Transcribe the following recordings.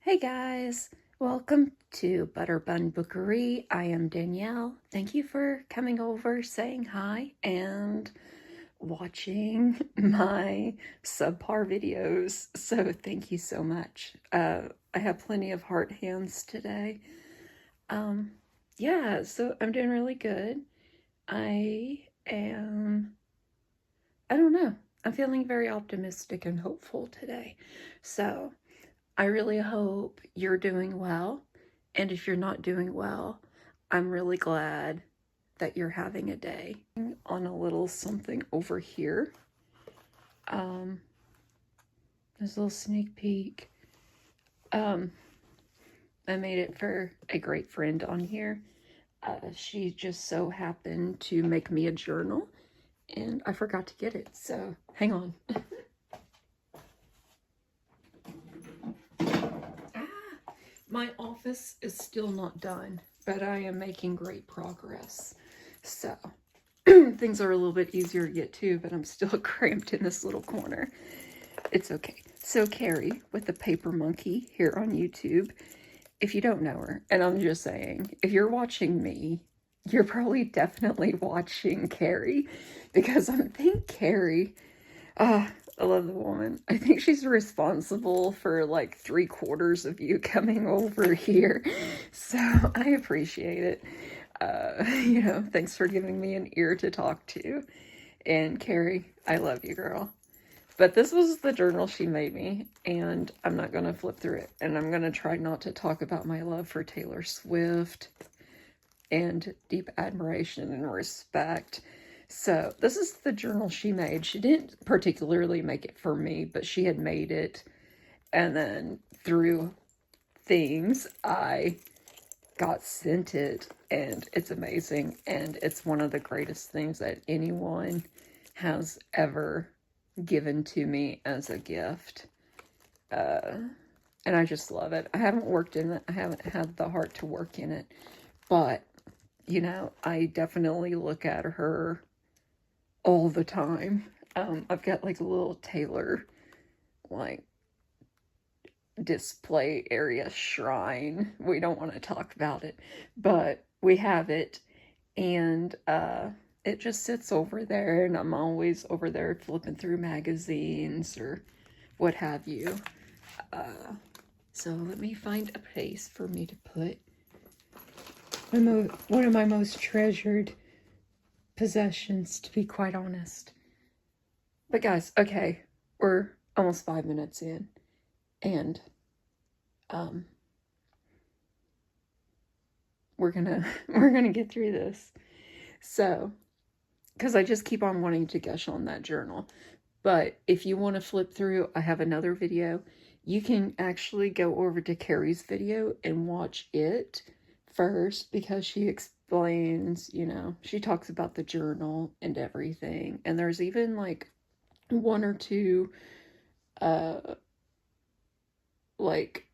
Hey guys, welcome to Butter Bun Bookery. I am Danielle. Thank you for coming over, saying hi, and watching my subpar videos. So thank you so much. I have plenty of heart hands today. Um, yeah, so I'm doing really good. I don't know. I'm feeling very optimistic and hopeful today. So I really hope you're doing well. And if you're not doing well, I'm really glad that you're having a day. On a little something over here. There's a little sneak peek. I made it for a great friend on here. She just so happened to make me a journal, and I forgot to get it, so hang on. My office is still not done, but I am making great progress. So things are a little bit easier to get to, but I'm still cramped in this little corner. It's okay. So Carrie with the Paper Monkey here on YouTube. If you don't know her, and I'm just saying, if you're watching me, you're probably definitely watching Carrie, because I think Carrie, I love the woman. I think she's responsible for like 3/4 of you coming over here. So I appreciate it. Thanks for giving me an ear to talk to. And Carrie, I love you, girl. But this was the journal she made me, and I'm not going to flip through it. And I'm going to try not to talk about my love for Taylor Swift and deep admiration and respect. So this is the journal she made. She didn't particularly make it for me, but she had made it. And then through things, I got sent it, and it's amazing. And it's one of the greatest things that anyone has ever given to me as a gift. And I just love it. I haven't worked in it. I haven't had the heart to work in it. But, I definitely look at her all the time. I've got like a little Taylor, like, display area shrine. We don't want to talk about it, but we have it. And, it just sits over there, and I'm always over there flipping through magazines or what have you. So let me find a place for me to put one of my most treasured possessions, to be quite honest. But guys, okay, we're almost 5 minutes in, and we're gonna get through this. So, because I just keep on wanting to gush on that journal. But if you want to flip through, I have another video. You can actually go over to Carrie's video and watch it first, because she explains, she talks about the journal and everything. And there's even like one or two, like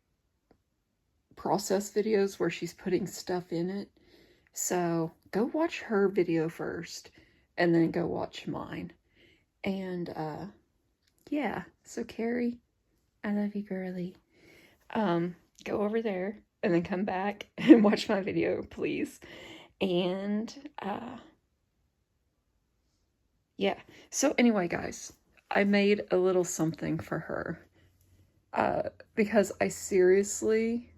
process videos where she's putting stuff in it. So go watch her video first and then go watch mine. And yeah, so Carrie, I love you, girly. Go over there and then come back and watch my video, please. And yeah, so anyway, guys, I made a little something for her, because I seriously,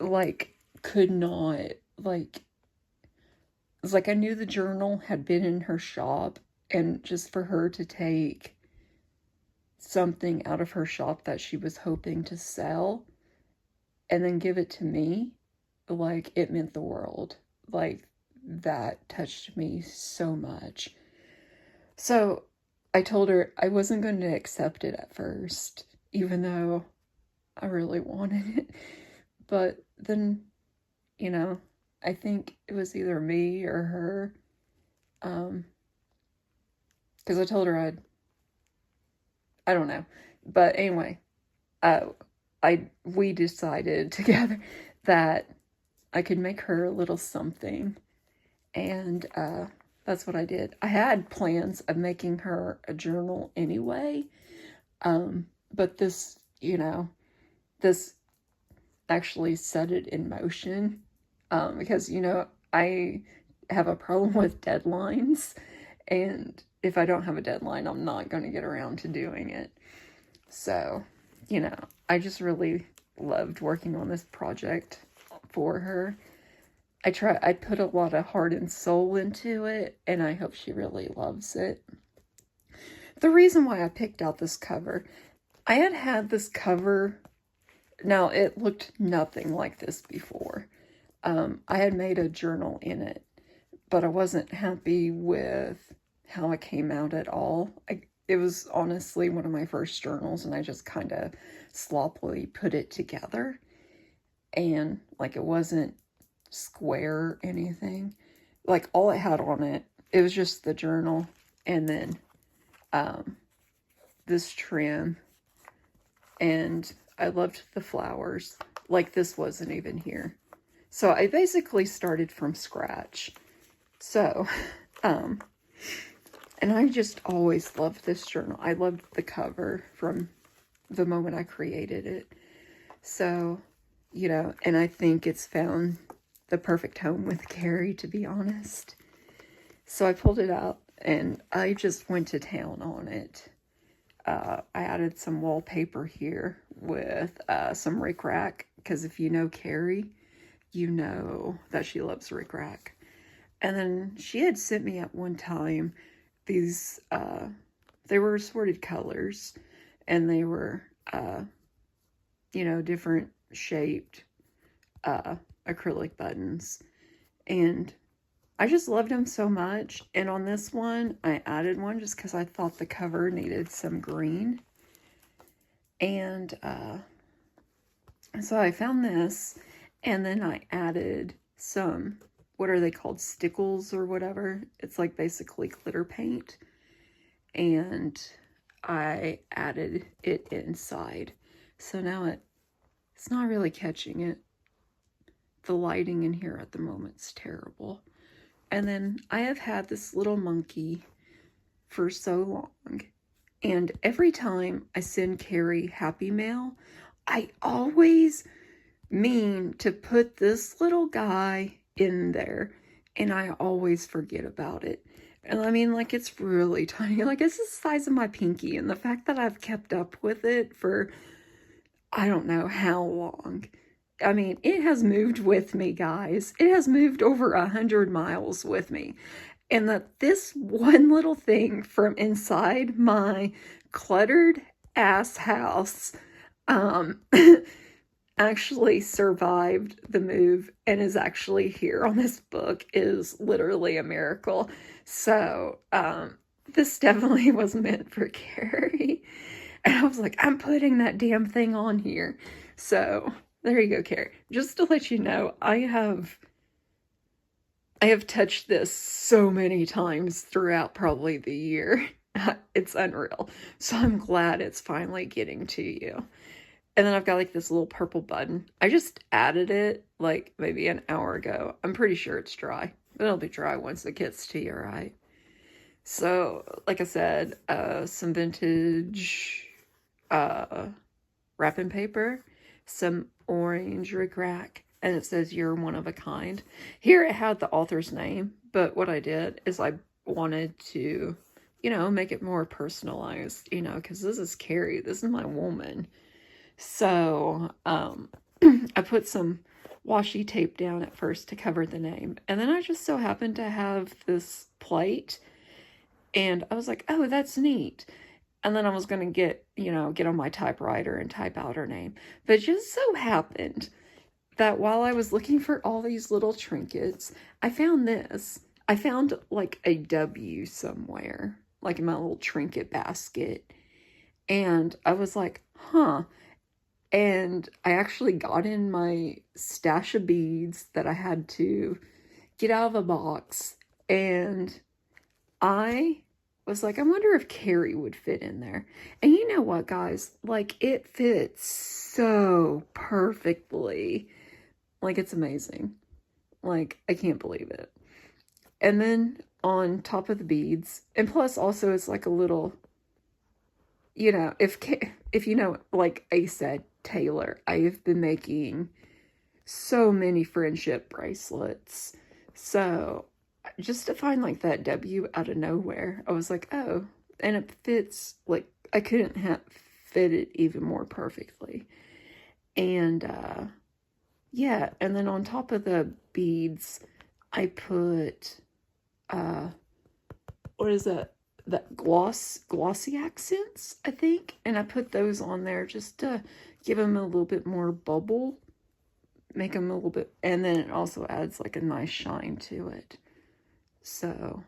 like, could not, like, it's like I knew the journal had been in her shop, and just for her to take something out of her shop that she was hoping to sell and then give it to me, like, it meant the world. Like, that touched me so much. So I told her I wasn't going to accept it at first, even though I really wanted it. But then, I think it was either me or her, because I told her I don't know. But anyway, we decided together that I could make her a little something, and that's what I did. I had plans of making her a journal anyway, but this, this actually set it in motion, because, you know, I have a problem with deadlines, and if I don't have a deadline, I'm not going to get around to doing it. So, you know, I just really loved working on this project for her. I put a lot of heart and soul into it, and I hope she really loves it. The reason why I picked out this cover, I had this cover. Now, it looked nothing like this before. I had made a journal in it, but I wasn't happy with how it came out at all. It was honestly one of my first journals, and I just kind of sloppily put it together. And, like, it wasn't square or anything. Like, all it had on it, it was just the journal, and then this trim, and I loved the flowers. Like, this wasn't even here. So I basically started from scratch. So, and I just always loved this journal. I loved the cover from the moment I created it. So, you know, and I think it's found the perfect home with Carrie, to be honest. So I pulled it out, and I just went to town on it. I added some wallpaper here with some rickrack, because if you know Carrie, you know that she loves rickrack. And then she had sent me at one time these, they were assorted colors, and they were, you know, different shaped acrylic buttons. And I just loved them so much. And on this one, I added one just because I thought the cover needed some green. And so I found this, and then I added some, what are they called, stickles or whatever. It's like basically glitter paint. And I added it inside. So now it's not really catching it. The lighting in here at the moment's terrible. And then I have had this little monkey for so long. And every time I send Carrie Happy Mail, I always mean to put this little guy in there. And I always forget about it. And I mean, like, it's really tiny. Like, it's the size of my pinky. And the fact that I've kept up with it for, I don't know how long. I mean, it has moved with me, guys. It has moved over 100 miles with me. And that this one little thing from inside my cluttered ass house actually survived the move and is actually here on this book is literally a miracle. So, this definitely was meant for Carrie. And I was like, I'm putting that damn thing on here. So, there you go, Carrie. Just to let you know, I have touched this so many times throughout probably the year. It's unreal. So I'm glad it's finally getting to you. And then I've got like this little purple button. I just added it like maybe an hour ago. I'm pretty sure it's dry. But it'll be dry once it gets to you, right? So, like I said, some vintage wrapping paper, some orange rickrack, and it says you're one of a kind. Here it had the author's name, but what I did is I wanted to, you know, make it more personalized, you know, because this is Carrie. This is my woman. So, I put some washi tape down at first to cover the name. And then I just so happened to have this plate. And I was like, oh, that's neat. And then I was going to get on my typewriter and type out her name. But it just so happened that while I was looking for all these little trinkets, I found this. I found like a W somewhere, like in my little trinket basket. And I was like, huh. And I actually got in my stash of beads that I had to get out of a box. And I was like, I wonder if Carrie would fit in there. And you know what, guys? Like, it fits so perfectly. Like, it's amazing. Like, I can't believe it. And then on top of the beads, and plus also it's like a little, you know, if you know, like I said, Taylor. I've been making so many friendship bracelets. So just to find like that W out of nowhere, I was like, oh, and it fits, like I couldn't have fit it even more perfectly. And yeah, and then on top of the beads, I put what is that? That glossy accents, I think. And I put those on there just to give them a little bit more bubble, make them a little bit, and then it also adds like a nice shine to it. So,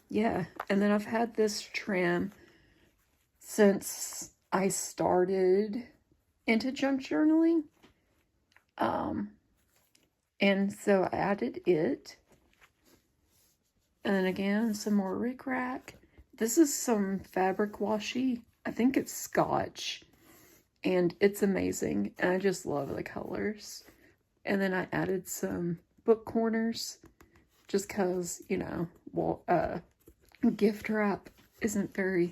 yeah. And then I've had this trim since I started into junk journaling. And so I added it. And then again, some more rickrack. This is some fabric washi. I think it's Scotch. And it's amazing. And I just love the colors. And then I added some book corners. Just because, you know, well, gift wrap isn't very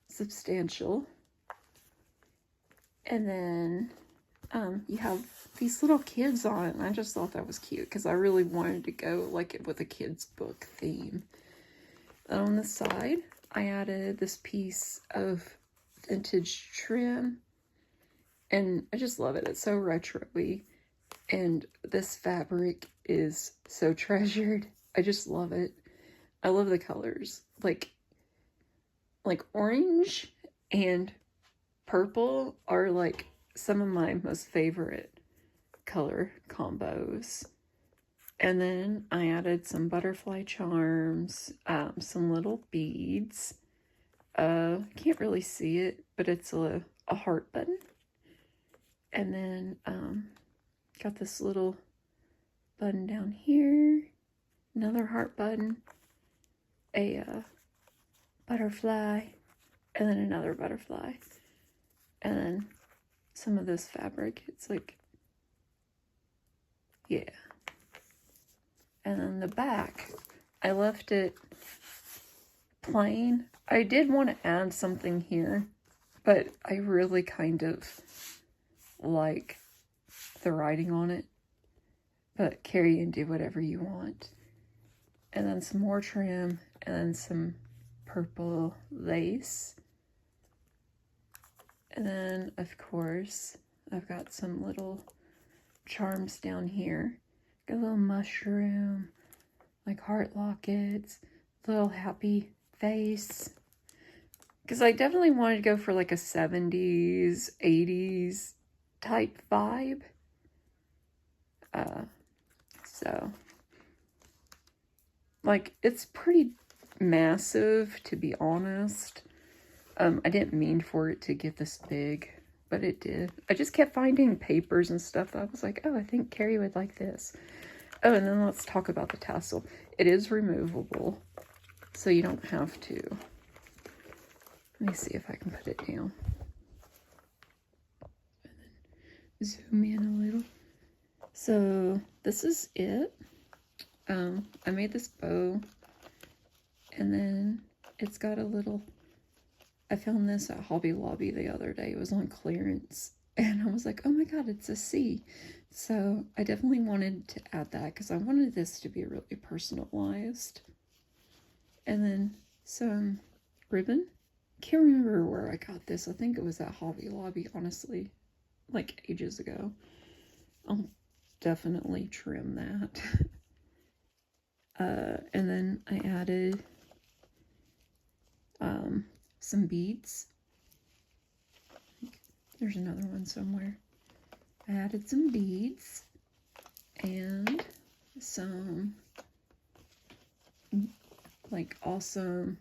substantial. And then you have these little kids on it, and I just thought that was cute because I really wanted to go like it with a kid's book theme. And on the side, I added this piece of vintage trim, and I just love it. It's so retro-y, and this fabric is so treasured. I just love it. I love the colors, like orange and purple are like some of my most favorite color combos. And then I added some butterfly charms, some little beads. Can't really see it, but it's a heart button. And then got this little button down here, another heart button, a butterfly, and then another butterfly. And then some of this fabric, it's like, yeah. And then the back, I left it plain. I did want to add something here, but I really kind of like the writing on it. But Carrie, you can do whatever you want. And then some more trim, and then some purple lace. And then, of course, I've got some little charms down here. Got a little mushroom, like heart lockets, little happy face. Because I definitely wanted to go for like a 70s, 80s type vibe. So, like, it's pretty massive, to be honest. I didn't mean for it to get this big, but it did. I just kept finding papers and stuff that I was like, oh, I think Carrie would like this. Oh, and then let's talk about the tassel. It is removable, so you don't have to. Let me see if I can put it down. And then zoom in a little. So this is it. I made this bow, and then it's got a little, I found this at Hobby Lobby the other day. It was on clearance, and I was like, oh my god, it's a C. So I definitely wanted to add that because I wanted this to be really personalized. And then some ribbon. Can't remember where I got this. I think it was at Hobby Lobby, honestly, like ages ago. I'll definitely trim that. And then I added some beads. There's another one somewhere. I added some beads and some like awesome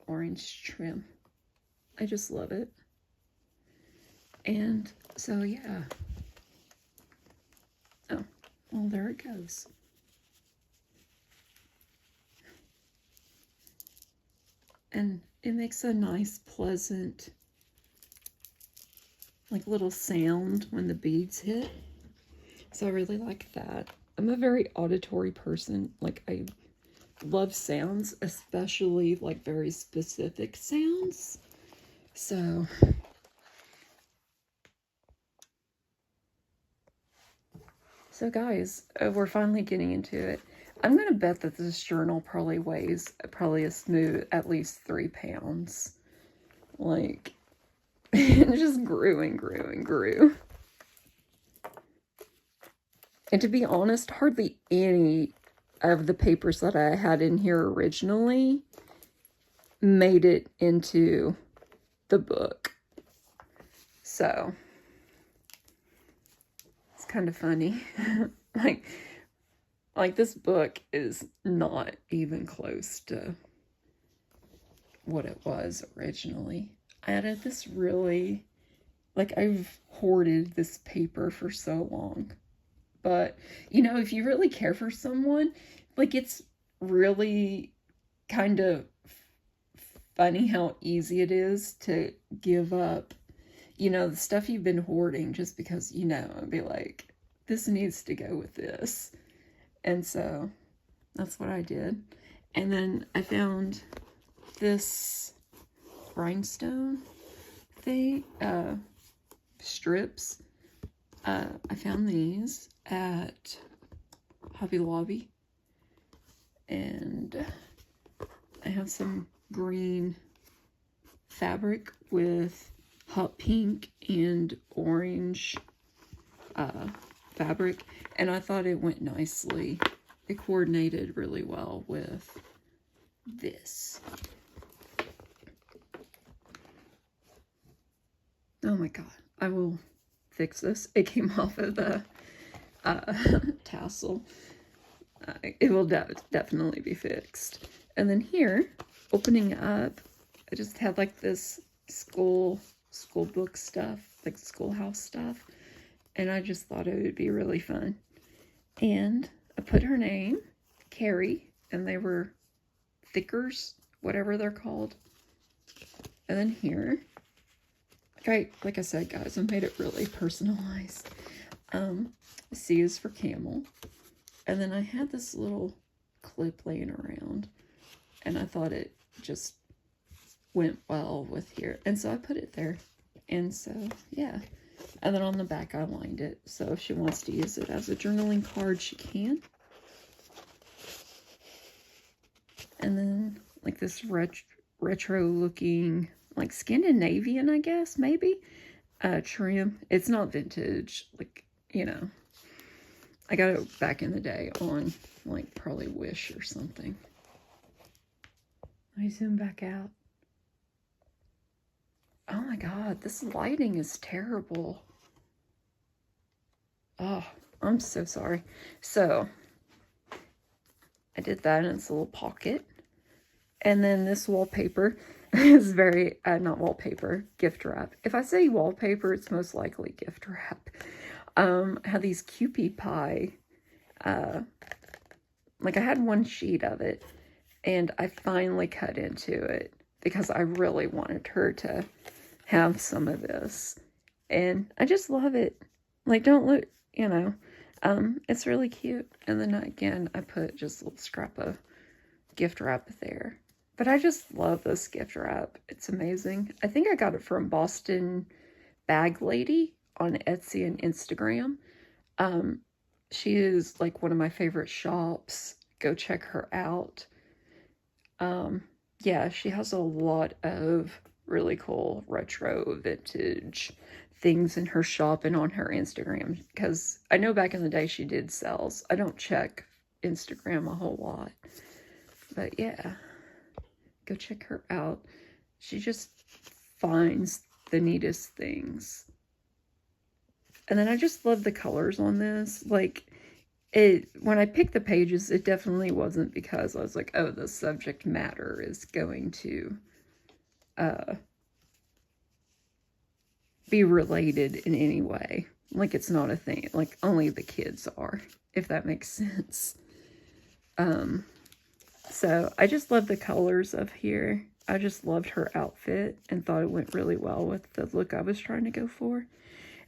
orange trim. I just love it. And so yeah. Oh, well, there it goes. And it makes a nice, pleasant, like little sound when the beads hit. So I really like that. I'm a very auditory person. Like, I love sounds, especially like very specific sounds. So So guys, we're finally getting into it. I'm going to bet that this journal probably weighs probably a smooth at least 3 pounds. Like, it just grew and grew and grew. And to be honest, hardly any of the papers that I had in here originally made it into the book. So, it's kind of funny. like this book is not even close to what it was originally. I added this really, like, I've hoarded this paper for so long. But, you know, if you really care for someone, like, it's really kind of funny how easy it is to give up, you know, the stuff you've been hoarding just because, you know, and be like, this needs to go with this. And so that's what I did. And then I found this rhinestone thing, strips. I found these at Hobby Lobby, and I have some green fabric with hot pink and orange fabric, and I thought it went nicely. It coordinated really well with this. Oh my god, I will fix this. It came off of the tassel. It will definitely be fixed. And then here, opening up, I just had like this school book stuff, like schoolhouse stuff, and I just thought it would be really fun. And I put her name, Carrie, and they were thickers, whatever they're called. And then here, like I said, guys, I made it really personalized. C is for camel. And then I had this little clip laying around, and I thought it just went well with here. And so I put it there. And so, yeah. And then on the back, I lined it. So if she wants to use it as a journaling card, she can. And then, like, this retro looking, like, Scandinavian, I guess, maybe, trim. It's not vintage, like, you know. I got it back in the day on, like, probably Wish or something. Let me zoom back out. Oh my god, this lighting is terrible. Oh, I'm so sorry. So, I did that in its little pocket. And then this wallpaper is very, not wallpaper, gift wrap. If I say wallpaper, it's most likely gift wrap. I had these Kewpie pie, like I had one sheet of it, and I finally cut into it because I really wanted her to have some of this. And I just love it. Like, don't look, you know, it's really cute. And then again, I put just a little scrap of gift wrap there. But I just love this gift wrap. It's amazing. I think I got it from Boston Bag Lady on Etsy and Instagram. She is like one of my favorite shops. Go check her out. Yeah, she has a lot of really cool retro vintage things in her shop and on her Instagram, because I know back in the day she did sales. I don't check Instagram a whole lot, but yeah, go check her out. She just finds the neatest things. And then I just love the colors on this. Like, when I picked the pages, it definitely wasn't because I was like, oh, the subject matter is going to be related in any way. Like, it's not a thing. Like, only the kids are, if that makes sense. So I just love the colors of here. I just loved her outfit and thought it went really well with the look I was trying to go for.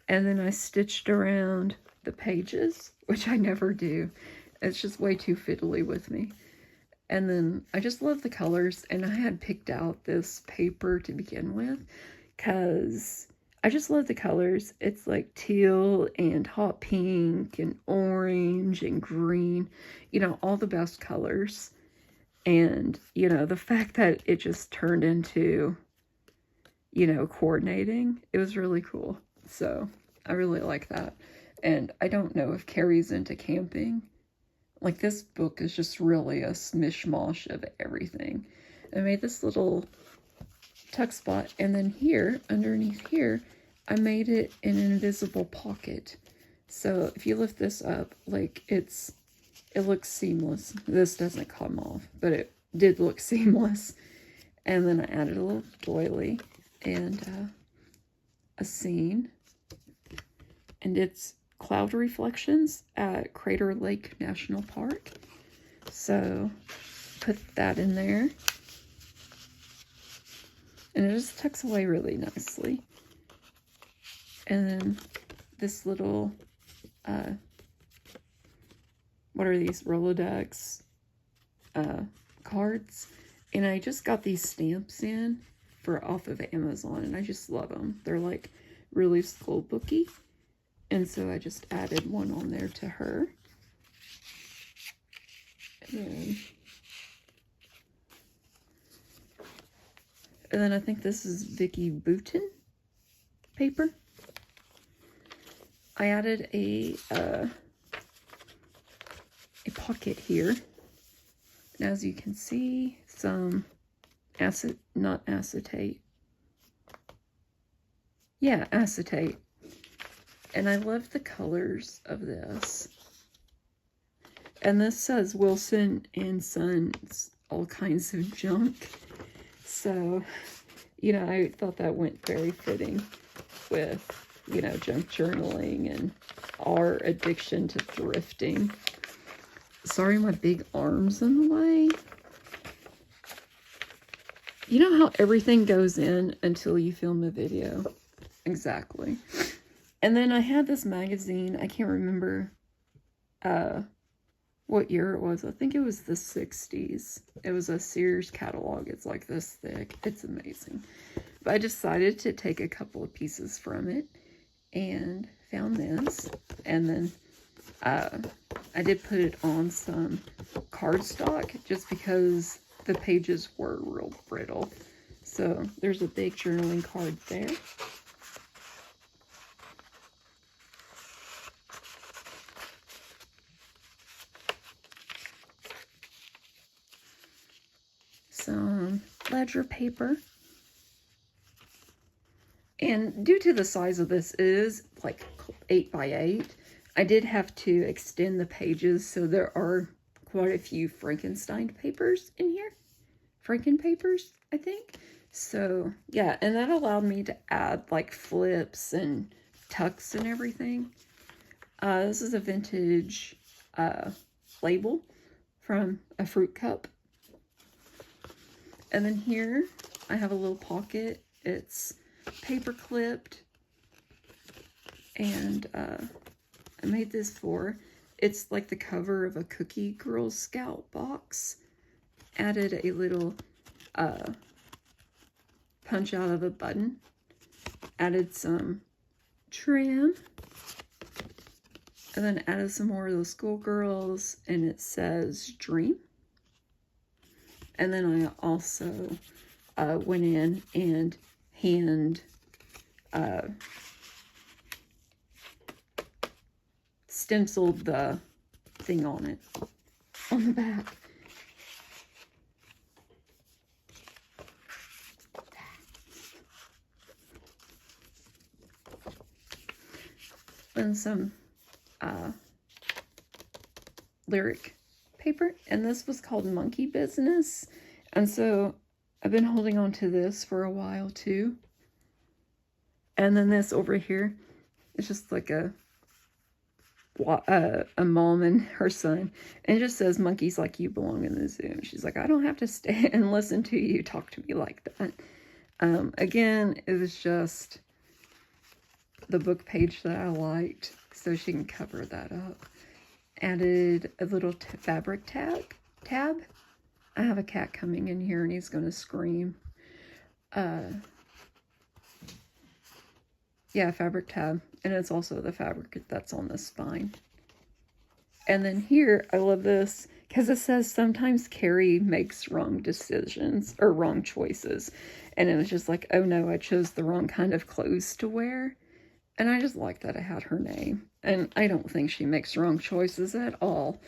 And then I stitched around the pages, which I never do. It's just way too fiddly with me. And then I just love the colors, and I had picked out this paper to begin with because I just love the colors. It's like teal and hot pink and orange and green, you know, all the best colors. And, you know, the fact that it just turned into, you know, coordinating, it was really cool. So I really like that. And I don't know if Carrie's into camping. Like, this book is just really a mishmash of everything. I made this little tuck spot, and then here, underneath here, I made it an invisible pocket. So if you lift this up, like, it looks seamless. This doesn't come off, but it did look seamless. And then I added a little doily and a scene. And it's cloud reflections at Crater Lake National Park. So put that in there. And it just tucks away really nicely. And then this little, what are these, Rolodex cards. And I just got these stamps in off of Amazon, and I just love them. They're like really school booky. And so I just added one on there to her. And then I think this is Vicky Boutin paper. I added a pocket here. And as you can see, some not acetate. Yeah, acetate. And I love the colors of this. And this says Wilson and Sons, all kinds of junk. So, you know, I thought that went very fitting with, you know, junk journaling and our addiction to thrifting. Sorry, my big arm's in the way. You know how everything goes in until you film a video? Exactly. And then I had this magazine. I can't remember what year it was. I think it was the 60s. It was a Sears catalog. It's like this thick. It's amazing. But I decided to take a couple of pieces from it and found this. And then I did put it on some cardstock just because the pages were real brittle. So there's a big journaling card there. Some ledger paper. And due to the size of this, it is like 8 by 8. I did have to extend the pages, so there are quite a few Frankenstein papers in here. Franken papers, I think. So, yeah, and that allowed me to add like flips and tucks and everything. This is a vintage label from a fruit cup. And then here, I have a little pocket. It's paper clipped. And I made this it's like the cover of a Cookie Girl Scout box. Added a little punch out of a button. Added some trim. And then added some more of those schoolgirls. And it says Dream. And then I also went in and stenciled the thing on it, on the back. And some lyric paper, and this was called Monkey Business. And so I've been holding on to this for a while too. And then this over here is just like a mom and her son, and it just says monkeys like you belong in the zoo. And she's like, I don't have to stay and listen to you talk to me like that. Again, it was just the book page that I liked, so she can cover that up. Added a little fabric tab. I have a cat coming in here and he's going to scream. Yeah, fabric tab. And it's also the fabric that's on the spine. And then here, I love this because it says sometimes Carrie makes wrong decisions or wrong choices. And it was just like, oh no, I chose the wrong kind of clothes to wear. And I just like that it had her name. And I don't think she makes wrong choices at all.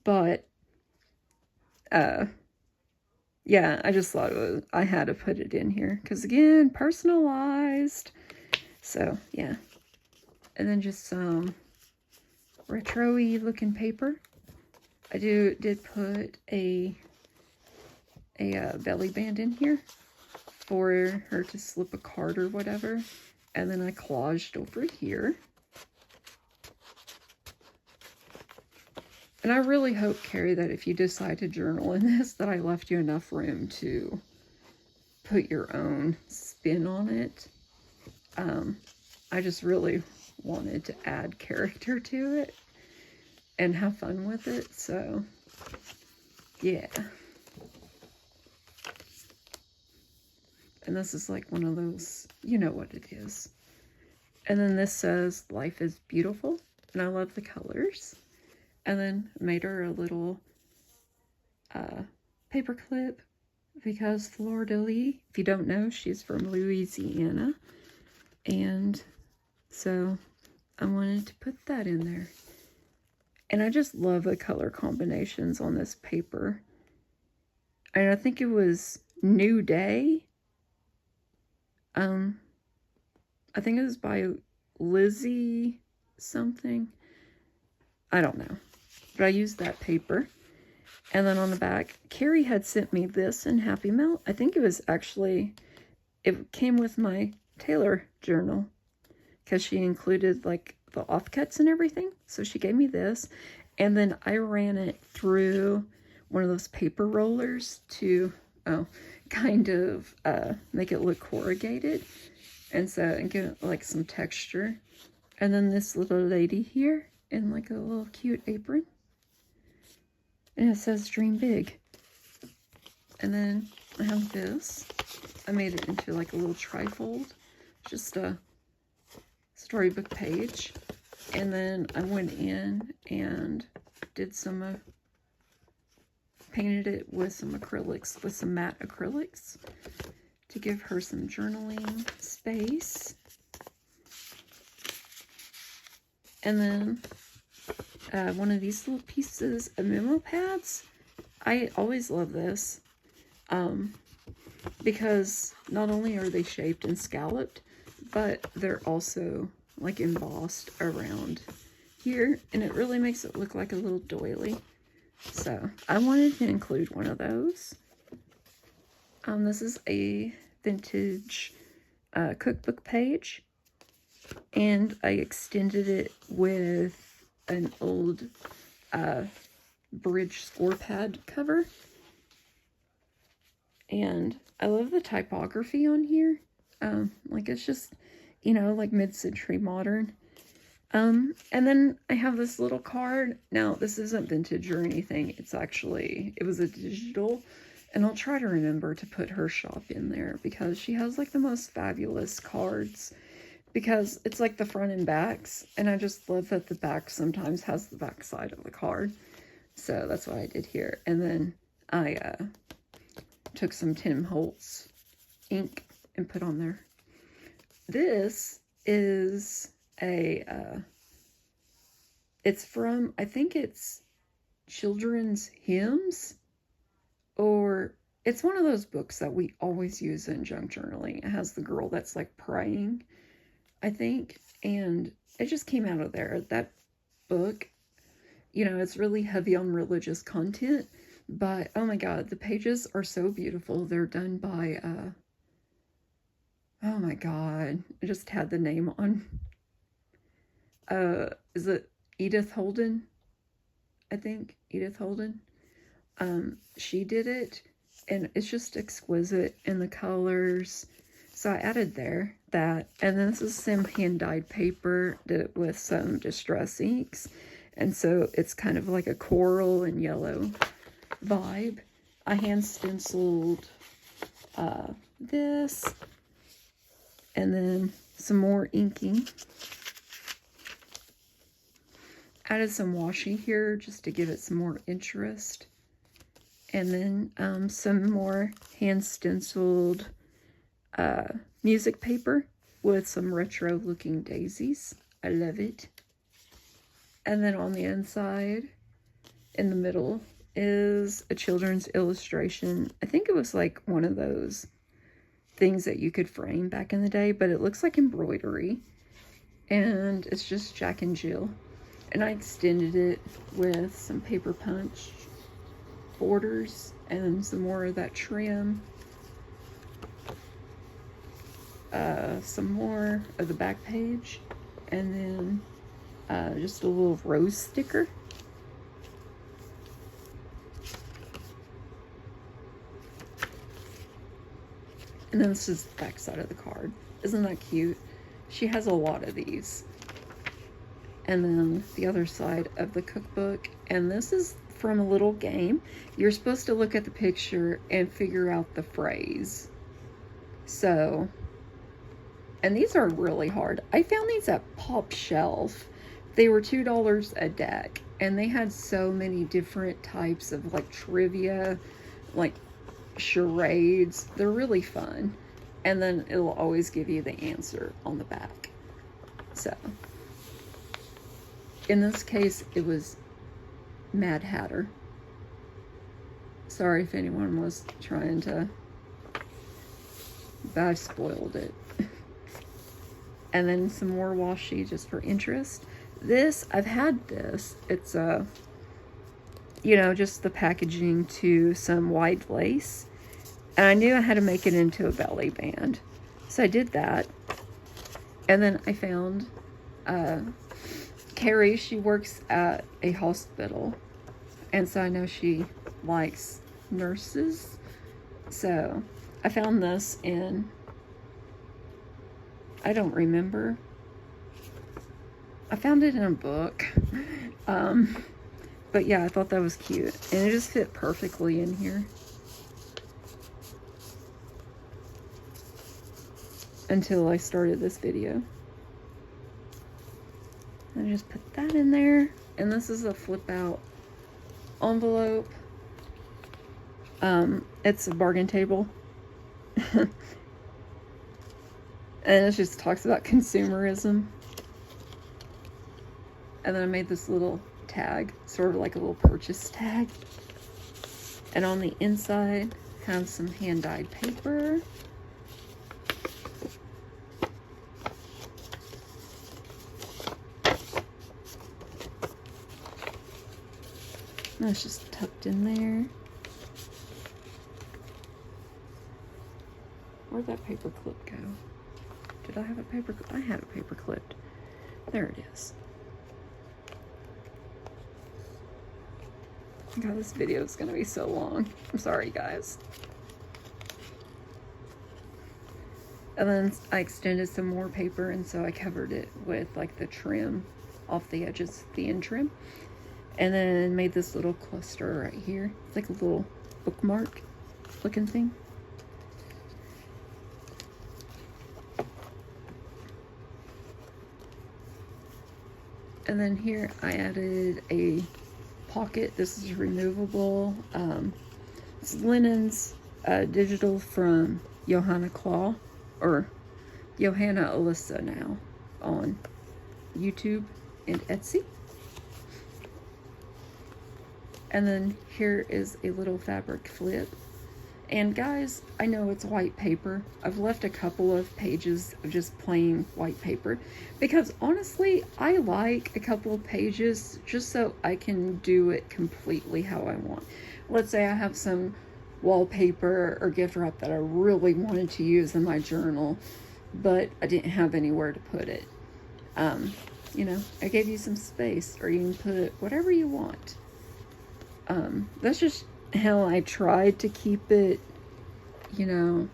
But, yeah, I just thought I had to put it in here. Because again, personalized. So, yeah. And then just some retro-y looking paper. I did put a belly band in here for her to slip a card or whatever. And then I collaged over here. And I really hope, Carrie, that if you decide to journal in this, that I left you enough room to put your own spin on it. I just really wanted to add character to it and have fun with it, so yeah. And this is like one of those, you know what it is. And then this says, life is beautiful, and I love the colors. And then made her a little paper clip because Fleur-de-Lis, if you don't know, she's from Louisiana. And so I wanted to put that in there. And I just love the color combinations on this paper. And I think it was New Day. I think it was by Lizzie something. I don't know. But I used that paper. And then on the back, Carrie had sent me this in Happy Mail. I think it was actually, it came with my Taylor journal. Because she included like the offcuts and everything. So she gave me this. And then I ran it through one of those paper rollers to kind of make it look corrugated. And so, and give it like some texture. And then this little lady here in like a little cute apron. And it says dream big. And then I have this. I made it into like a little trifold. Just a storybook page. And then I went in and did some painted it with some acrylics, with some matte acrylics to give her some journaling space. And then one of these little pieces of memo pads. I always love this because not only are they shaped and scalloped, but they're also like embossed around here, and it really makes it look like a little doily. So I wanted to include one of those. This is a vintage cookbook page, and I extended it with an old bridge score pad cover. And I love the typography on here. Like it's just, you know, like mid-century modern. And then I have this little card. Now, this isn't vintage or anything. It's actually, it was a digital. And I'll try to remember to put her shop in there because she has like the most fabulous cards. Because it's like the front and backs. And I just love that the back sometimes has the back side of the card. So that's what I did here. And then I took some Tim Holtz ink and put on there. This is it's from, I think it's Children's Hymns, or it's one of those books that we always use in junk journaling. It has the girl that's like praying, I think, and it just came out of there. That book, you know, it's really heavy on religious content, but oh my god, the pages are so beautiful. They're done by oh my god, I just had the name on. Is it Edith Holden? I think Edith Holden. She did it, and it's just exquisite in the colors. So I added that, and then this is some hand-dyed paper. Did it with some distress inks, and so it's kind of like a coral and yellow vibe. I hand stenciled this, and then some more inking. Added some washi here just to give it some more interest. And then some more hand stenciled music paper with some retro looking daisies. I love it. And then on the inside, in the middle, is a children's illustration. I think it was like one of those things that you could frame back in the day, but it looks like embroidery. And it's just Jack and Jill. And I extended it with some paper punch borders and some more of that trim. Some more of the back page. And then just a little rose sticker. And then this is the back side of the card. Isn't that cute? She has a lot of these. And then the other side of the cookbook. And this is from a little game. You're supposed to look at the picture and figure out the phrase. So, and these are really hard. I found these at Pop Shelf. They were $2 a deck. And they had so many different types of like trivia, like charades. They're really fun. And then it'll always give you the answer on the back. So, in this case, it was Mad Hatter. Sorry if anyone was trying to, but I spoiled it. And then some more washi just for interest. This, I've had this. It's you know, just the packaging to some wide lace. And I knew I had to make it into a belly band. So I did that. And then I found Carrie, she works at a hospital. And so I know she likes nurses. So I found this in, I don't remember. I found it in a book. But yeah, I thought that was cute. And it just fit perfectly in here. Until I started this video. I just put that in there. And this is a flip out envelope. It's a bargain table. And it just talks about consumerism. And then I made this little tag, sort of like a little purchase tag. And on the inside, have some hand-dyed paper. That's just tucked in there. Where'd that paper clip go? Did I have a paper clip? I had a paper clip. There it is. God, this video is gonna be so long. I'm sorry, guys. And then I extended some more paper, and so I covered it with like the trim off the edges, the end trim. And then made this little cluster right here. It's like a little bookmark looking thing. And then here I added a pocket. This is removable. It's linens, digital from Johanna Claw, or Johanna Alyssa now on YouTube and Etsy. And then here is a little fabric flip. And guys, I know it's white paper. I've left a couple of pages of just plain white paper because honestly, I like a couple of pages just so I can do it completely how I want. Let's say I have some wallpaper or gift wrap that I really wanted to use in my journal, but I didn't have anywhere to put it. You know, I gave you some space, or you can put whatever you want. That's just how I tried to keep it, you know,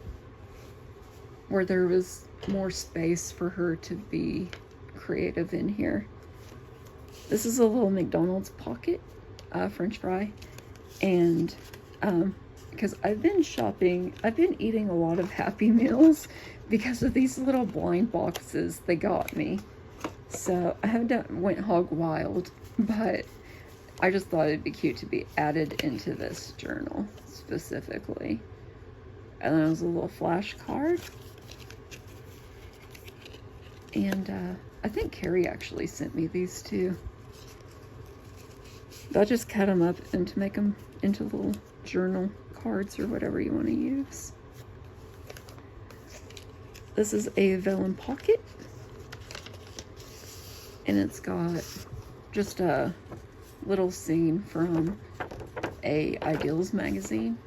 where there was more space for her to be creative in here. This is a little McDonald's pocket, French fry. And, because I've been shopping, I've been eating a lot of Happy Meals because of these little blind boxes, they got me. So I haven't went hog wild, but I just thought it'd be cute to be added into this journal specifically. And then there's a little flashcard. And I think Carrie actually sent me these too. I just cut them up and to make them into little journal cards or whatever you want to use. This is a vellum pocket. And it's got just a little scene from a Ideals magazine.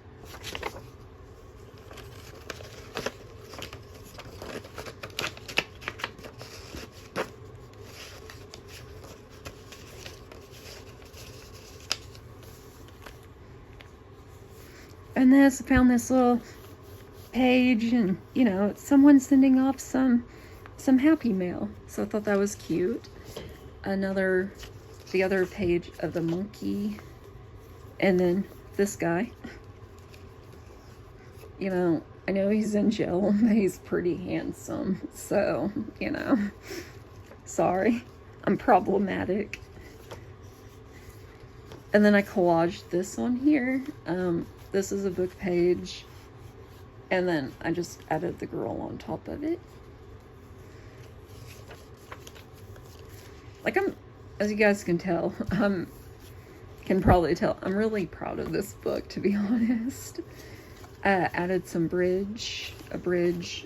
And then I found this little page, and you know, it's someone sending off some happy mail. So I thought that was cute. The other page of the monkey, and then this guy. You know, I know he's in jail, but he's pretty handsome. So, you know, sorry, I'm problematic. And then I collaged this on here. This is a book page. And then I just added the girl on top of it. Like, as you guys can tell, can probably tell, I'm really proud of this book, to be honest. Added some a bridge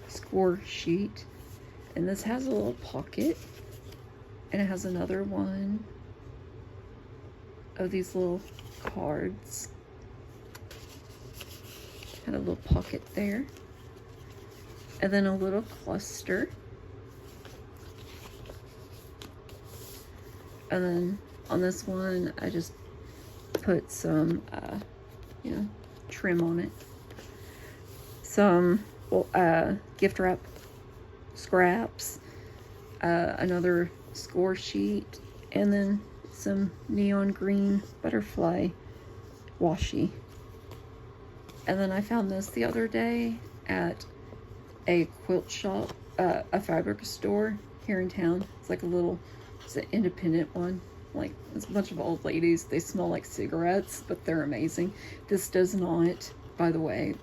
score sheet. And this has a little pocket. And it has another one of these little cards. Had a little pocket there. And then a little cluster. And then on this one, I just put some, you know, trim on it. Some gift wrap scraps. Another score sheet. And then some neon green butterfly washi. And then I found this the other day at a quilt shop, a fabric store here in town. It's like it's an independent one. Like, it's a bunch of old ladies. They smell like cigarettes, but they're amazing. This does not, by the way.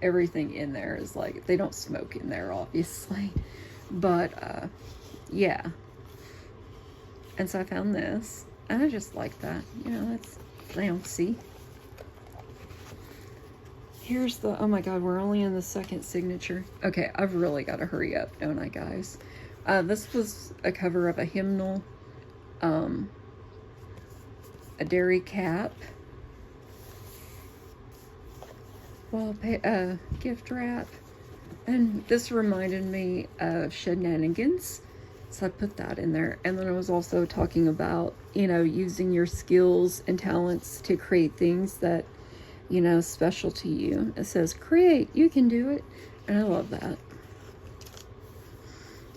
Everything in there is like, they don't smoke in there, obviously. But, yeah. And so I found this, and I just like that. You know, it's fancy. Here's the, oh my god, we're only in the second signature. Okay, I've really got to hurry up, don't I, guys? This was a cover of a hymnal, a dairy cap, gift wrap, and this reminded me of Shenanigans, so I put that in there. And then I was also talking about, you know, using your skills and talents to create things that, you know, special to you. It says, create, you can do it. And I love that.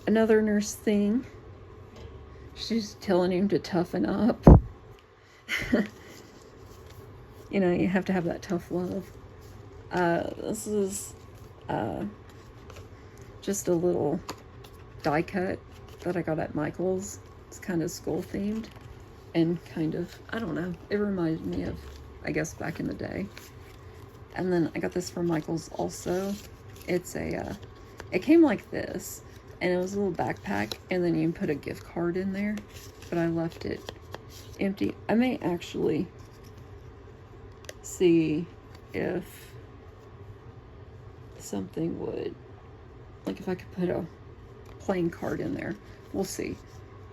Another nurse thing. She's telling him to toughen up. You know, you have to have that tough love. This is just a little die cut that I got at Michael's. It's kind of school themed. And kind of, I don't know, it reminded me of, I guess, back in the day. And then I got this from Michael's also. It's it came like this, and it was a little backpack, and then you can put a gift card in there, but I left it empty. I may actually see if something would, like if I could put a playing card in there. We'll see.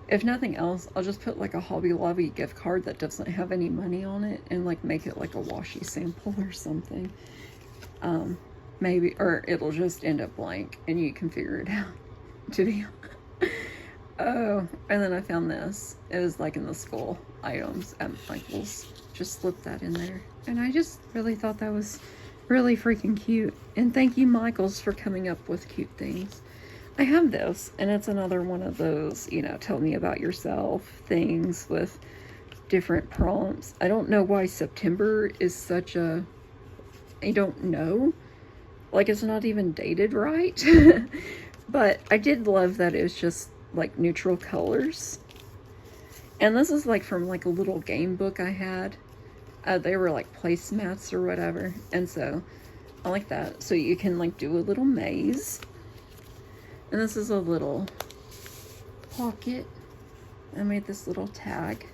If nothing else, I'll just put like a Hobby Lobby gift card that doesn't have any money on it and like make it like a washi sample or something. Maybe, or it'll just end up blank and you can figure it out, to be honest. Oh, and then I found this. It was like in the school items at Michael's. Just slipped that in there. And I just really thought that was really freaking cute. And thank you, Michael's, for coming up with cute things. I have this, and it's another one of those, you know, tell me about yourself things with different prompts. I don't know why September is such a, I don't know, Like, it's not even dated right. But I did love that it was just like neutral colors. And this is like from like a little game book I had. They were like placemats or whatever. And so I like that. So you can like do a little maze. And this is a little pocket. I made this little tag.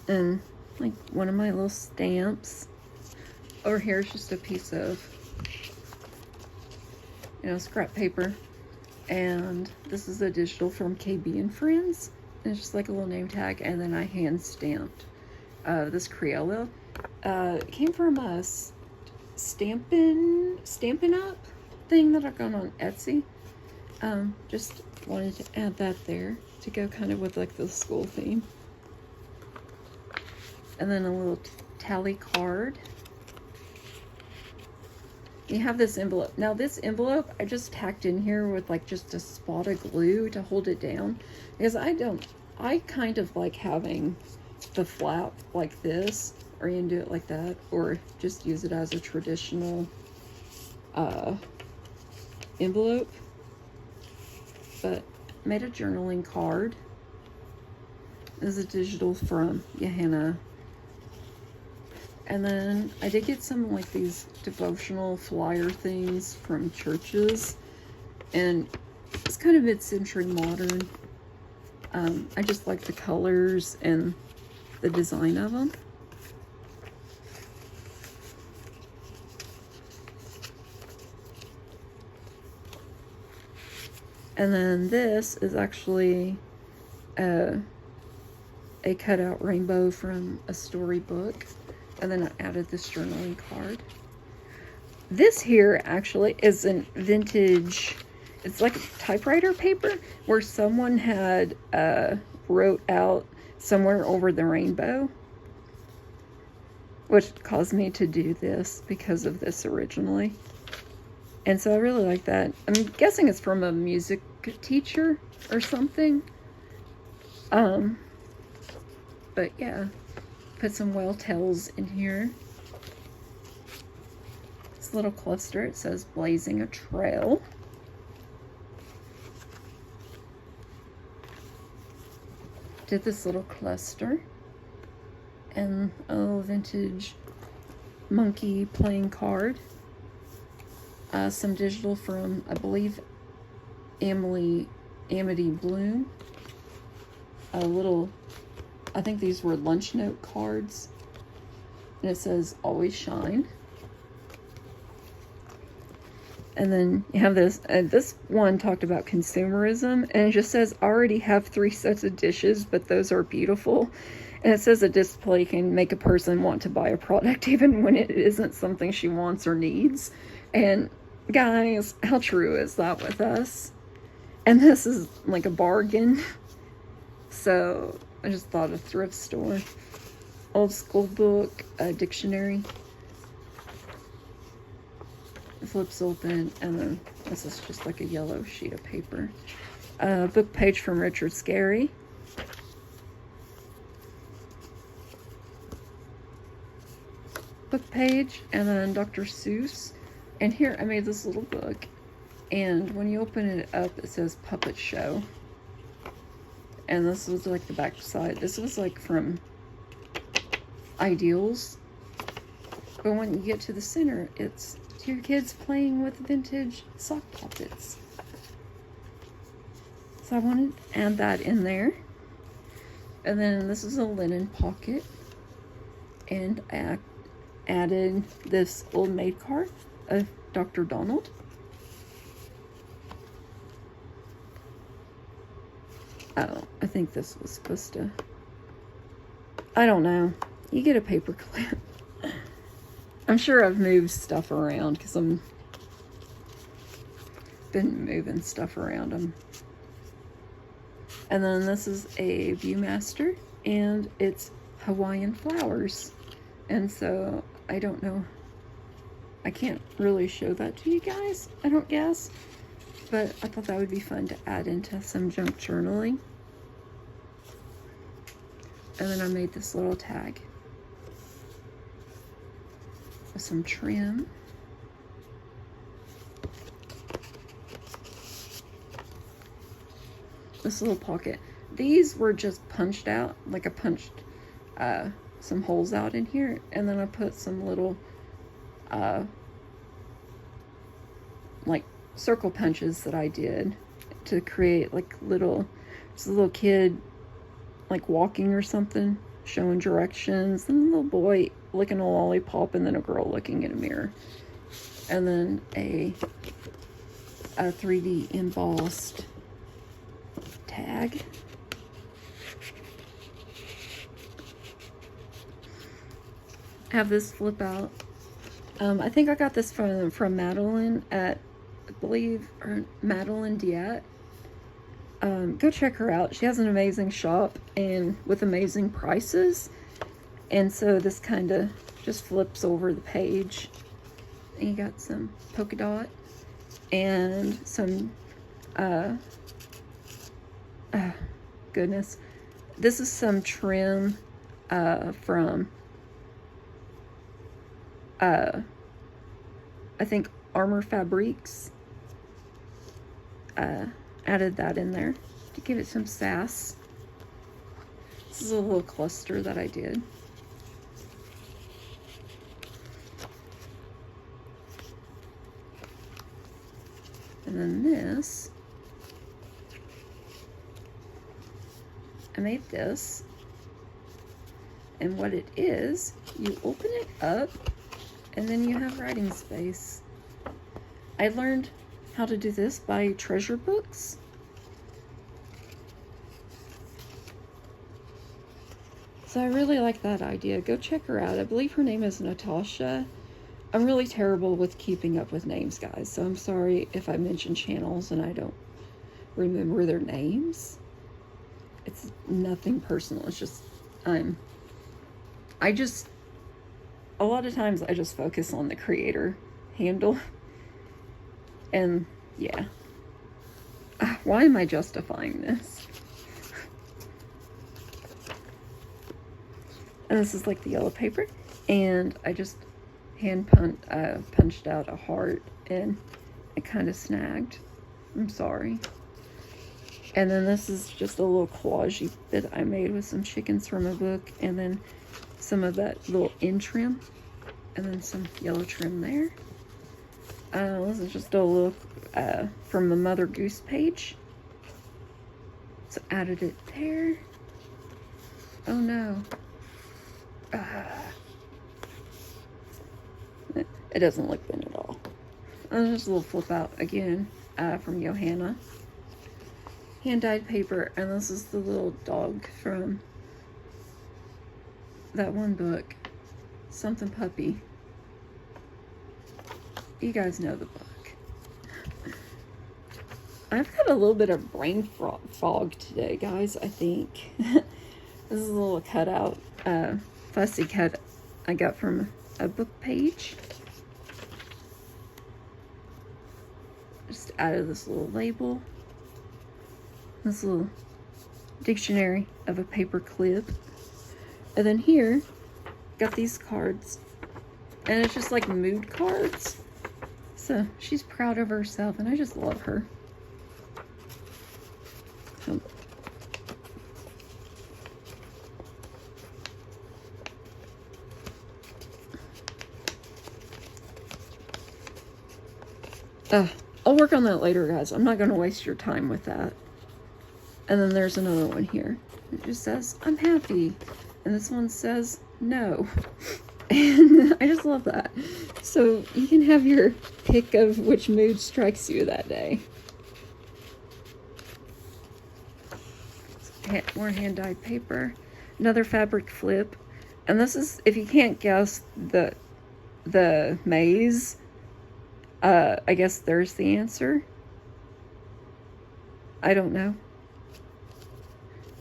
And like one of my little stamps. Over here is just a piece of, scrap paper. And this is a digital from KB and Friends. And it's just like a little name tag. And then I hand stamped this Crayola. It came from a Stampin' Up thing that I got on Etsy. Just wanted to add that there to go kind of with like the school theme. And then a little tally card. You have this envelope. Now this envelope I just tacked in here with like just a spot of glue to hold it down, because I kind of like having the flap like this, or you can do it like that, or just use it as a traditional envelope. But made a journaling card. This is a digital from Johanna. And then I did get some like these devotional flyer things from churches, and it's kind of mid-century modern. I just like the colors and the design of them. And then this is actually a cutout rainbow from a storybook. And then I added this journaling card. This here actually is an vintage, it's like typewriter paper where someone had wrote out somewhere over the rainbow, which caused me to do this because of this originally. And so I really like that. I'm guessing it's from a music teacher or something. But yeah. Put some well tells in here. This little cluster, it says blazing a trail. Did this little cluster. And a little vintage monkey playing card. Some digital from, I believe, Amity Bloom. A little, I think these were lunch note cards. And it says, always shine. And then you have this, this one talked about consumerism, and it just says, already have 3 sets of dishes, but those are beautiful. And it says a display can make a person want to buy a product even when it isn't something she wants or needs. And guys, how true is that with us? And this is like a bargain. So I just thought a thrift store. Old school book, a dictionary. It flips open, and then this is just like a yellow sheet of paper. Book page from Richard Scarry. Book page, and then Dr. Seuss. And here I made this little book, and when you open it up, it says Puppet Show. And this was like the back side. This was like from Ideals. But when you get to the center, it's your kids playing with vintage sock puppets. So I wanted to add that in there. And then this is a linen pocket. And I added this Old Maid card of Dr. Donald. Oh, I think this was supposed to, I don't know. You get a paper clip. I'm sure I've moved stuff around because I'm been moving stuff around them. And then this is a Viewmaster, and it's Hawaiian flowers. And so I don't know, I can't really show that to you guys, I don't guess. but I thought that would be fun to add into some junk journaling. And then I made this little tag with some trim. This little pocket. These were just punched out, like I punched some holes out in here, and then I put some little like circle punches that I did to create like little, it's a little kid like walking or something, showing directions, and a little boy licking a lollipop, and then a girl looking in a mirror, and then a 3D embossed tag. I have this flip out. I think I got this from Madeline at, I believe, or Madeline Diet. Go check her out. She has an amazing shop and with amazing prices. And so this kind of just flips over the page. And you got some polka dot and some, goodness. This is some trim from, I think Armor Fabrics. Added that in there to give it some sass. This is a little cluster that I did. And then this, I made this. And what it is, you open it up and then you have writing space. I learned how to do this by Treasure Books. So I really like that idea. Go check her out. I believe her name is Natasha. I'm really terrible with keeping up with names, guys, so I'm sorry if I mention channels and I don't remember their names. It's nothing personal. It's just a lot of times I just focus on the creator handle. And yeah, why am I justifying this? And this is like the yellow paper, and I just hand punched out a heart, and it kind of snagged. I'm sorry. And then this is just a little collage that I made with some chickens from a book, and then some of that little end trim, and then some yellow trim there. This is just a look from the Mother Goose page. So added it there. Oh no. It doesn't look thin at all. Just a little flip out again from Johanna. Hand-dyed paper, and this is the little dog from that one book, Something Puppy. You guys know the book. I've got a little bit of brain fog today, guys, I think. This is a little cutout, fussy cut I got from a book page. Just added this little label. This little dictionary of a paper clip. And then here, got these cards. And it's just like mood cards. So she's proud of herself, and I just love her. I'll work on that later, guys. I'm not going to waste your time with that. And then there's another one here. It just says, I'm happy. And this one says, no. And I just love that. So you can have your pick of which mood strikes you that day. More hand-dyed paper. Another fabric flip. And this is, if you can't guess the maze, I guess there's the answer. I don't know.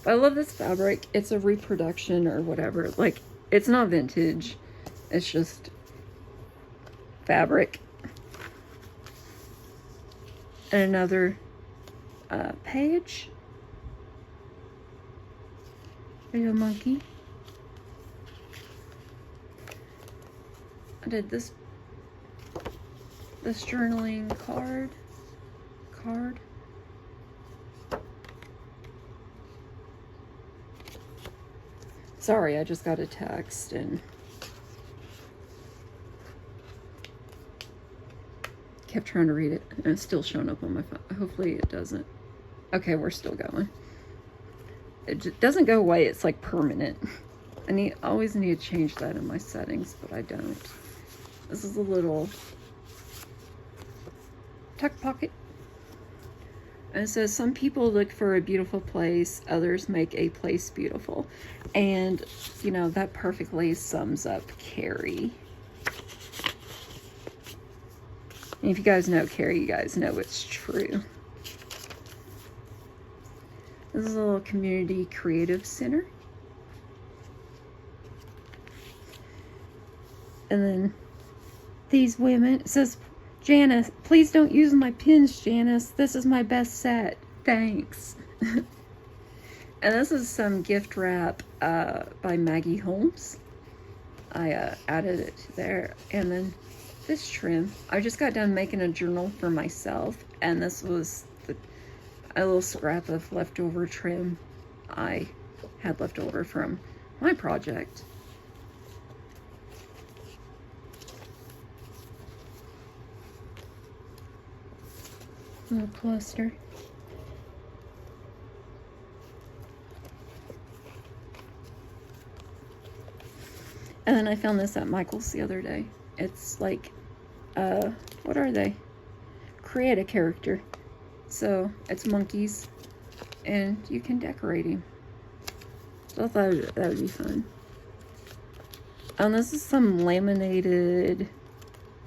I love this fabric. It's a reproduction or whatever. Like, it's not vintage. It's just fabric. And another page. There's a monkey. I did this journaling card. Sorry, I just got a text and kept trying to read it, and it's still showing up on my phone. Hopefully it doesn't. Okay, we're still going. It doesn't go away. It's like permanent. I always need to change that in my settings, but I don't. This is a little tuck pocket. And it says, some people look for a beautiful place, others make a place beautiful. And, you know, that perfectly sums up Carrie. And if you guys know Carrie, you guys know it's true. This is a little community creative center. And then these women, it says, Janice, please don't use my pins, Janice. This is my best set. Thanks. And this is some gift wrap by Maggie Holmes. I added it there. And then this trim. I just got done making a journal for myself. And this was a little scrap of leftover trim I had left over from my project. Little cluster. And then I found this at Michael's the other day. It's like, what are they? Create a character. So it's monkeys, and you can decorate him. So I thought that would be fun. And this is some laminated,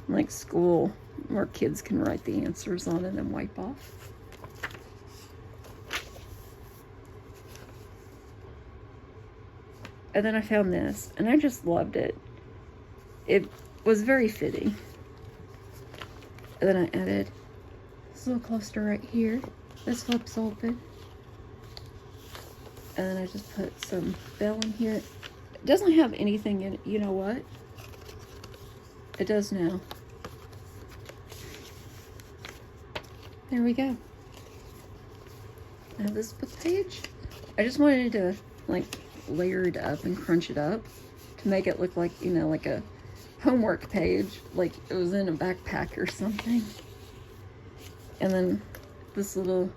like, school where kids can write the answers on and then wipe off. And then I found this, and I just loved it. It was very fitting. And then I added this little cluster right here. This flips open. And then I just put some bell in here. It doesn't have anything in it. You know what? It does now. There we go. Now this book page, I just wanted to like layer it up and crunch it up to make it look like, you know, like a homework page, like it was in a backpack or something. And then this little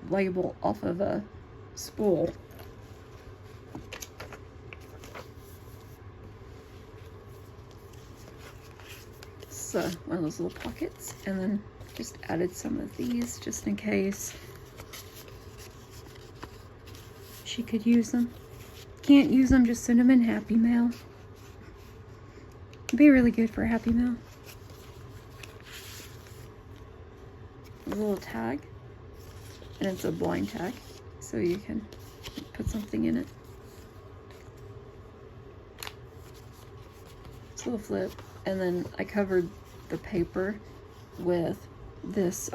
label off of a spool. So one of those little pockets, and then just added some of these just in case she could use them. Can't use them, just send them in Happy Mail. It'd be really good for Happy Mail. A little tag, and it's a blind tag, so you can put something in it. It's a little flip, and then I covered the paper with this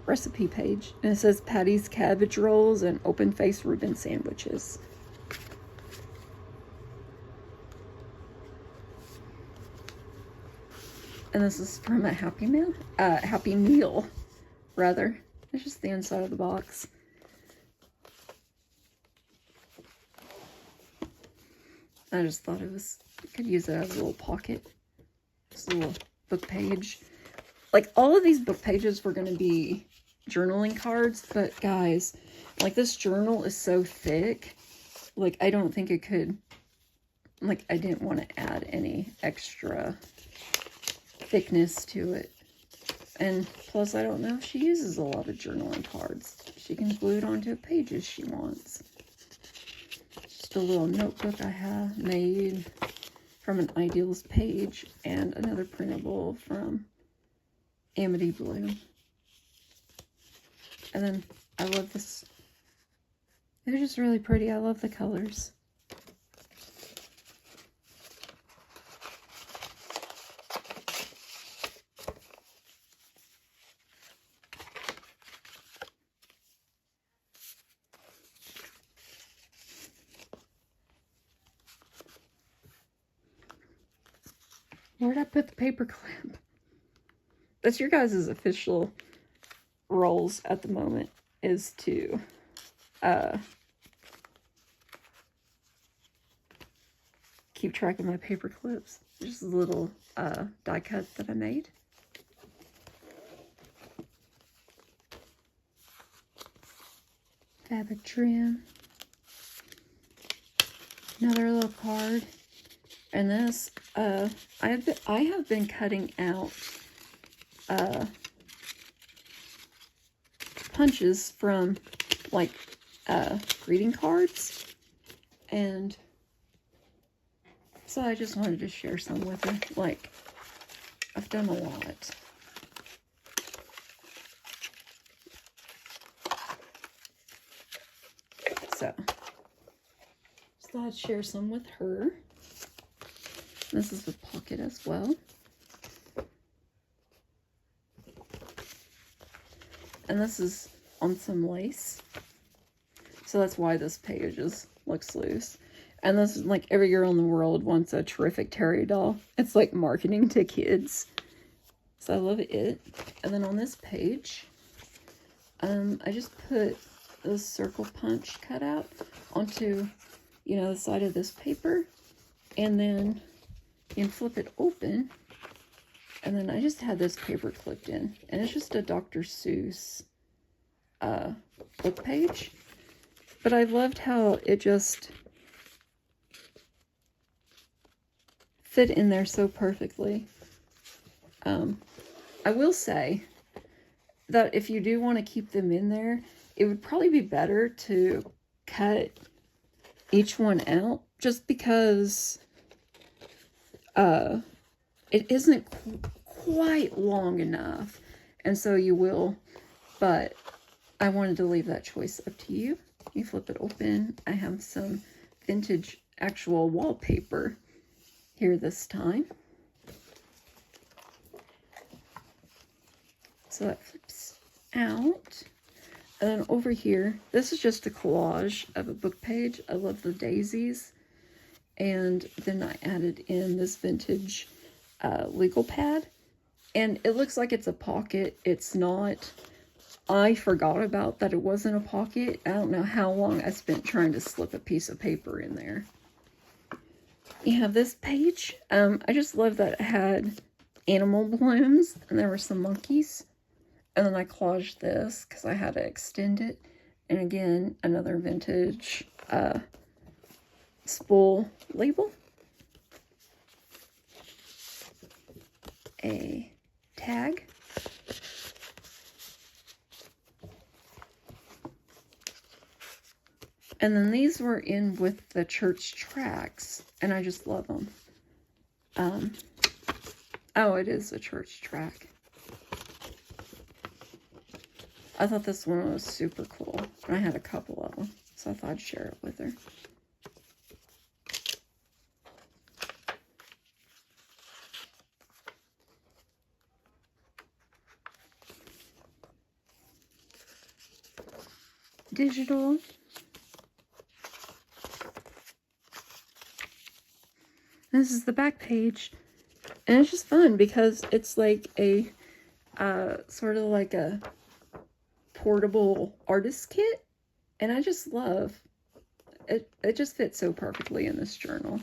recipe page, and it says Patty's cabbage rolls and open-faced Reuben sandwiches. And this is from a Happy Meal, rather. It's just the inside of the box. I just thought I could use it as a little pocket. This little book page. Like, all of these book pages were going to be journaling cards, but guys, like, this journal is so thick, like, I don't think it could, like, I didn't want to add any extra thickness to it. And plus, I don't know if she uses a lot of journaling cards. She can glue it onto pages she wants. Just a little notebook I have made from an Ideals page, and another printable from Amity Blue. And then I love this. They're just really pretty. I love the colors. Where'd I put the paper clip? That's your guys' official roles at the moment, is to keep track of my paper clips. Just a little die cut that I made. Fabric trim. Another little card. And this, I have been cutting out punches from, like, greeting cards. And so I just wanted to share some with you. Like, I've done a lot. So, just thought I'd share some with her. This is with pocket as well. And this is on some lace. So that's why this page looks loose. And this is like every girl in the world wants a terrific Terry doll. It's like marketing to kids. So I love it. And then on this page, I just put this circle punch cutout onto, you know, the side of this paper. And then you can flip it open. And then I just had this paper clipped in. And it's just a Dr. Seuss book page. But I loved how it just fit in there so perfectly. I will say that if you do want to keep them in there, it would probably be better to cut each one out, just because it isn't quite long enough, and so you will, but I wanted to leave that choice up to you. You flip it open. I have some vintage actual wallpaper here this time. So that flips out. And then over here, this is just a collage of a book page. I love the daisies. And then I added in this vintage legal pad. And it looks like it's a pocket. It's not. I forgot about that it wasn't a pocket. I don't know how long I spent trying to slip a piece of paper in there. You have this page. I just love that it had animal balloons. And there were some monkeys. And then I collaged this because I had to extend it. And again, another vintage spool label. A tag. And then these were in with the church tracts. And I just love them. Oh, it is a church tract. I thought this one was super cool. And I had a couple of them. So I thought I'd share it with her. Digital. This is the back page. And it's just fun because it's like a sort of like a portable artist kit, and I just love it. It just fits so perfectly in this journal.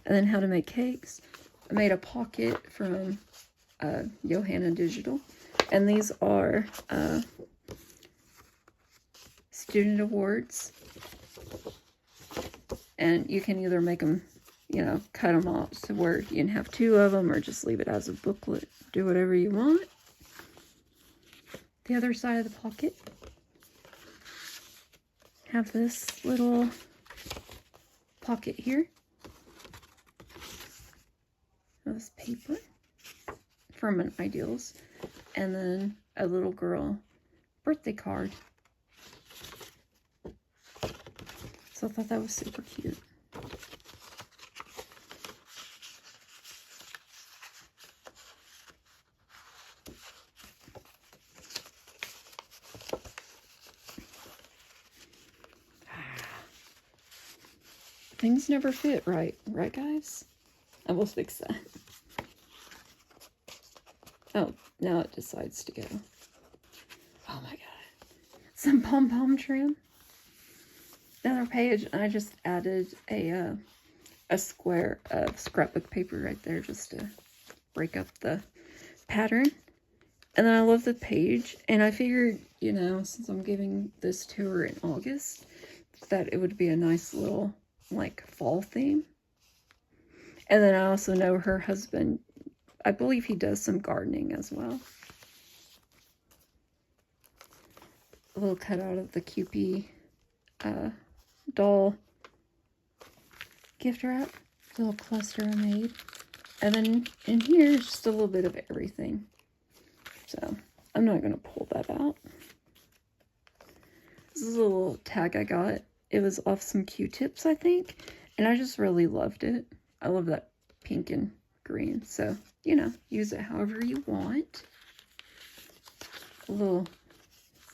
And then how to make cakes. I made a pocket from Johanna Digital, and these are student awards, and you can either make them, you know, cut them off to where you can have 2 of them, or just leave it as a booklet. Do whatever you want. The other side of the pocket, have this little pocket here. This paper from an Ideals, and then a little girl birthday card. So I thought that was super cute. Things never fit right, guys? I will fix that. now it decides to go. Oh my god. Some pom-pom trim. Another page, and I just added a square of scrapbook paper right there just to break up the pattern. And then I love the page, and I figured, you know, since I'm giving this to her in August, that it would be a nice little, like, fall theme. And then I also know her husband, I believe he does some gardening as well. A little cutout of the Kewpie doll gift wrap. A little cluster I made. And then in here is just a little bit of everything. So I'm not going to pull that out. This is a little tag I got. It was off some Q-tips, I think. And I just really loved it. I love that pink and green. So, you know, use it however you want. A little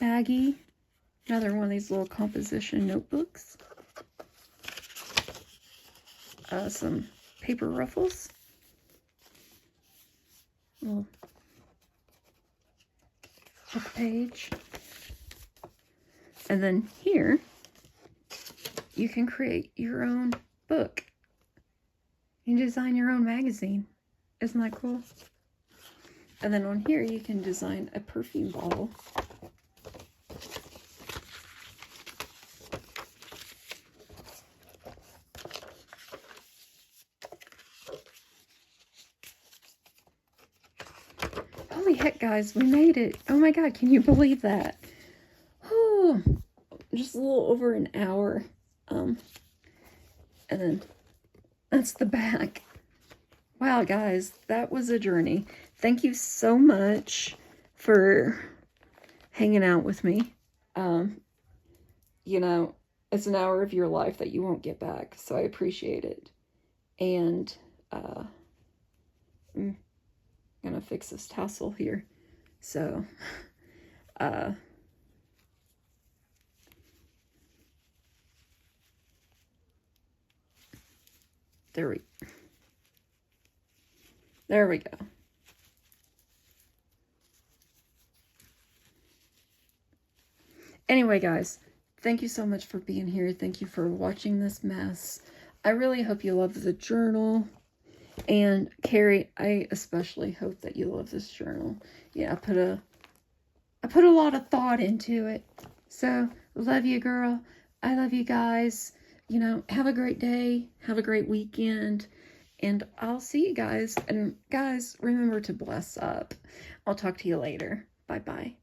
baggie. Another one of these little composition notebooks. Some paper ruffles. Little book page. And then here, you can create your own book. You can design your own magazine. Isn't that cool? And then on here, you can design a perfume bottle. Holy heck, guys, we made it. Oh my god, can you believe that? Oh, just a little over an hour. And then that's the back. Wow, guys, that was a journey. Thank you so much for hanging out with me. You know, it's an hour of your life that you won't get back, so I appreciate it. And I'm gonna fix this tassel here. So, there we go. Anyway, guys, thank you so much for being here. Thank you for watching this mess. I really hope you love the journal. And Carrie, I especially hope that you love this journal. Yeah, I put a lot of thought into it. So, love you, girl. I love you guys. You know, have a great day. Have a great weekend. And I'll see you guys. And guys, remember to bless up. I'll talk to you later. Bye-bye.